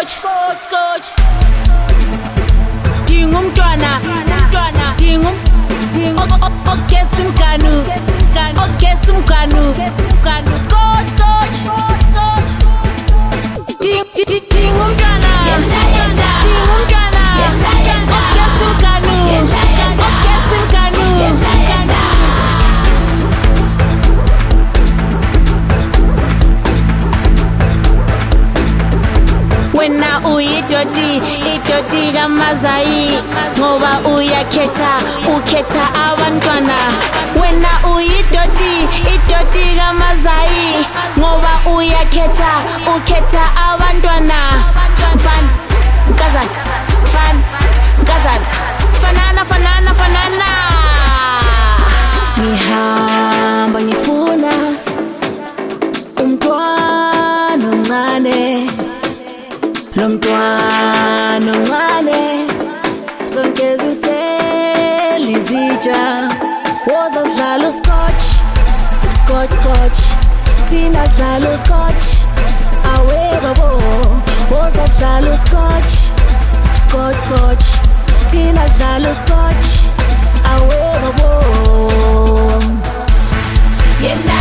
scotch. Dingumntwana, okesimganu, scotch. Dingumntwana, okesimganu. Wena idoti kamazayi ngoba ukhetha abantwana. Wena idoti kamazayi ngoba ukhetha abantwana. Mfana, nkazana, fanana. Ngihamba ngifuna umntwana omncane. Lo mntwana omncane sonke ziselizitsha. Woza sidlala uScotch, thina sidlala uScotch. Awe babo, woza sidlala uScotch, thina sidlala uScotch. Awe babo. Yena.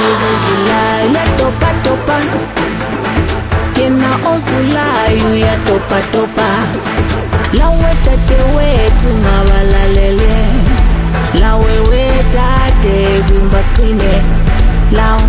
Uzulayo topa. Yena ozulayo ya topa. Lawe tate wethu ngabalalele. Lawe wetate vimba screen. Lawe